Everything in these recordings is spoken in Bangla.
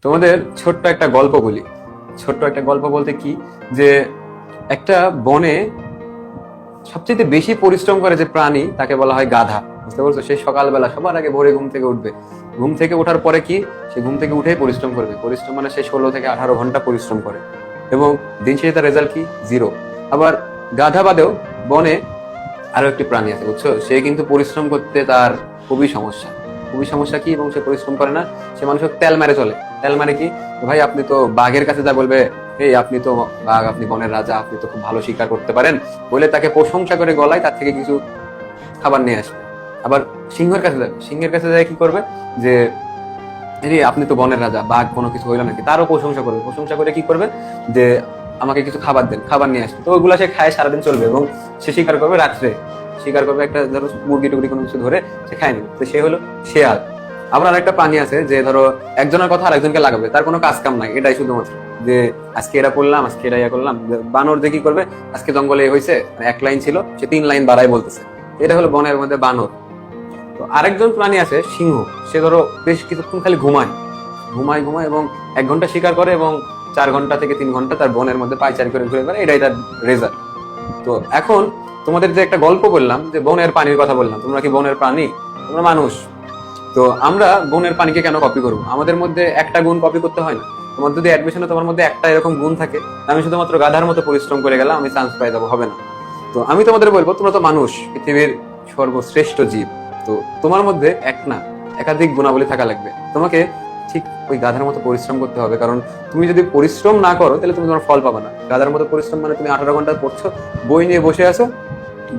তোমাদের ছোট্ট একটা গল্প বলি। ছোট্ট একটা গল্প বলতে কি, যে একটা বনে সবচেয়ে বেশি পরিশ্রম করে যে প্রাণী তাকে বলা হয় গাধা। বুঝতে পারছো? সে সকালবেলা সবার আগে ভোরে ঘুম থেকে উঠবে। ঘুম থেকে ওঠার পরে কি, সে ঘুম থেকে উঠেই পরিশ্রম করবে। পরিশ্রম মানে সে 16 থেকে 18 ঘন্টা পরিশ্রম করে এবং দিন শেষে তার রেজাল্ট কি? জিরো। আবার গাধা বাদেও বনে আরো একটি প্রাণী আছে, বুঝছো? সে কিন্তু পরিশ্রম করতে তার খুবই সমস্যা। খুবই সমস্যা কি, এবং সে পরিশ্রম করে না। সে মানুষের তেল মারে চলে। তেল মারে কি, ভাই আপনি তো বাঘের কাছে যা বলবে, এই আপনি তো বাঘ, আপনি বনের রাজা, আপনি তো খুব ভালো শিকার করতে পারেন, বলে তাকে প্রশংসা করে গলায় তার থেকে কিছু খাবার নিয়ে আসবে। আবার সিংহের কাছে যাবে, সিংহের কাছে যায় কি করবে, যে আপনি তো বনের রাজা, বাঘ কোনো কিছু হইলো নাকি, তারও প্রশংসা করবে। প্রশংসা করে কি করবে, যে আমাকে কিছু খাবার দেন, খাবার নিয়ে আসবে। তো ওইগুলা সে খায়, সারাদিন চলবে এবং সে শিকার করবে রাত্রে। শিকার করবে একটা, ধরো মুরগি টুরগি কোনো কিছু ধরে সে খায় নি, তো সে হলো শেয়াল। আবার আরেকটা প্রাণী আছে যে ধরো একজনের কথা আরেকজনকে লাগাবে, তার কোনো কাজ কাম নাই, এটাই শুধুমাত্র যে আজকে এটা করলাম, আজকে এটা ইয়া করলাম। বানর যে কি করবে, আজকে জঙ্গলে হয়েছে, এক লাইন ছিল সে 3 লাইন বাড়াই বলতেছে। এটা হলো বনের মধ্যে বানর। তো আরেকজন প্রাণী আছে সিংহ। সে ধরো বেশ কিছুক্ষণ খালি ঘুমায়, ঘুমায় ঘুমায় এবং 1 ঘন্টা শিকার করে এবং 4 ঘন্টা থেকে 3 ঘন্টা তার বনের মধ্যে পায়চারি করে ঘুরে বেড়ায়, এটাই তার রেজাল্ট। তো এখন তোমাদের যে একটা গল্প বললাম, যে বনের পানির কথা বললাম, তোমরা কি বনের প্রাণী? তোমরা মানুষ। তো আমরা বনের পানিকে কেন কপি করবো? আমাদের মধ্যে একটা গুণ কপি করতে হয় না? তোমার যদি অ্যাডমিশনে তোমার মধ্যে একটা এরকম গুণ থাকে, আমি শুধুমাত্র গাধার মতো পরিশ্রম করে গেলাম, আমি চান্স পাই যাবো, হবে না। তো আমি তোমাদের বলবো, তোমরা তো মানুষ, পৃথিবীর সর্বশ্রেষ্ঠ জীব। তো তোমার মধ্যে এক না একাধিক গুণাবলী থাকা লাগবে। তোমাকে ঠিক ওই গাধার মতো পরিশ্রম করতে হবে, কারণ তুমি যদি পরিশ্রম না করো তাহলে তুমি তোমার ফল পাবে না। গাধার মতো পরিশ্রম মানে তুমি 18 ঘন্টা পড়ছো, বই নিয়ে বসে আছো,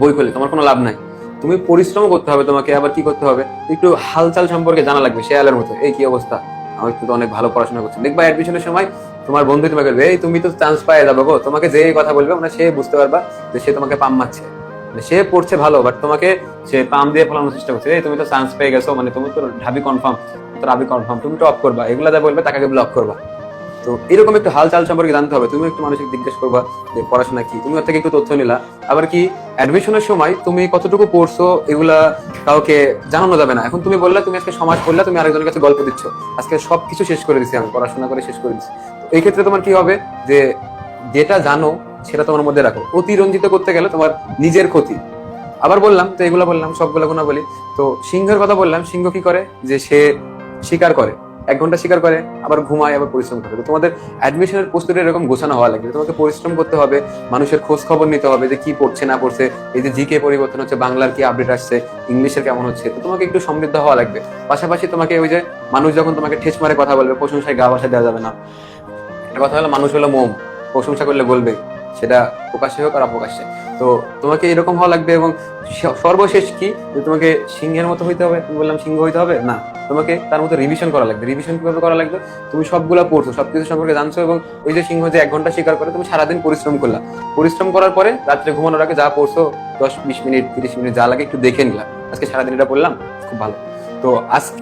বই খুলে তোমার কোনো লাভ নাই। তুমি পরিশ্রম করতে হবে। তোমাকে আবার কি করতে হবে, একটু হালচাল সম্পর্কে জানা লাগবে, শেয়ালের মতো, এই কি অবস্থা, আমি কিন্তু অনেক ভালো পড়াশোনা করছি। দেখবা অ্যাডমিশনের সময় তোমার বন্ধু তোমাকে বলবে, এই তুমি তো চান্স পাই যাবে গো, তোমাকে যে কথা বলবে মানে সে বুঝতে পারবা যে সে তোমাকে পাম মারছে। মানে সে পড়ছে ভালো, বাট তোমাকে সে পাম দিয়ে ফলানোর চেষ্টা করছে, এই তুমি তো চান্স পেয়ে গেছো, মানে তুমি তো ঢাবি কনফার্ম, তো রাবি কনফার্ম, তুমি টপ করবা, এগুলা যা বলবে তাকে ব্লক করবা। তো এরকম একটু হালচাল সম্পর্কে জানতে হবে। তুমি একটু মানুষকে জিজ্ঞেস করবা যে পড়াশোনা কি, তুমি ওর থেকে একটু তথ্য নিলা। আবার কি, অ্যাডমিশনের সময় তুমি কতটুকু পড়ছো এগুলা কাউকে জানানো যাবে না। এখন তুমি বললা তুমি আজকে সমাজ পড়লা, তুমি আরেকজনের কাছে গল্প দিচ্ছ, আজকে সবকিছু শেষ করে দিচ্ছি, আমি পড়াশোনা করে শেষ করে দিচ্ছি। তো এই ক্ষেত্রে তোমার কি হবে, যে যেটা জানো সেটা তোমার মধ্যে রাখো। অতিরঞ্জিত করতে গেলে তোমার নিজের ক্ষতি। আবার বললাম তো, এগুলা বললাম সবগুলা গুণা বলি। তো সিংহের কথা বললাম, সিংহ কি করে, যে সে শিকার করে, 1 ঘন্টা শিকার করে, আবার ঘুমায়, আবার পরিশ্রম করে। তো তোমাদের অ্যাডমিশনের প্রস্তুতি এরকম গোছানো হওয়া লাগবে। তোমাকে পরিশ্রম করতে হবে, মানুষের খোঁজ খবর নিতে হবে যে কি পড়ছে না পড়ছে, এই যে জিকে পরিবর্তন হচ্ছে, বাংলার কি আপডেট আসছে, ইংলিশের কেমন হচ্ছে। তো তোমাকে একটু সমৃদ্ধ হওয়া লাগবে। পাশাপাশি তোমাকে ওই যে মানুষ যখন তোমাকে ঠেস মারে কথা বলবে, প্রশংসায় গা ভাসা দেওয়া যাবে না। একটা কথা হলো, মানুষ হলো মোম, প্রশংসা করলে গলবে, সেটা প্রকাশ্যে হোক আর অপ্রকাশ্যে। তো তোমাকে এরকম হওয়া লাগবে। এবং সর্বশেষ কি, যে তোমাকে সিংহের মতো হইতে হবে? তুমি বললাম সিংহ হইতে হবে না, তোমাকে তার মতো রিভিশন করা লাগবে। রিভিশন কিভাবে করা লাগবে, তুমি সবগুলা পড়ছো, সবকিছু সম্পর্কে জানছো, এবং ওই যে সিংহ যে 1 ঘন্টা শিকার করে, তুমি সারাদিন পরিশ্রম করলা, পরিশ্রম করার পরে রাত্রে ঘুমানোর আগে যা পড়ছো, 10-20 মিনিট 30 মিনিট যা লাগে একটু দেখে নিলাম, আজকে সারাদিন এটা পড়লাম, খুব ভালো। তো আজকে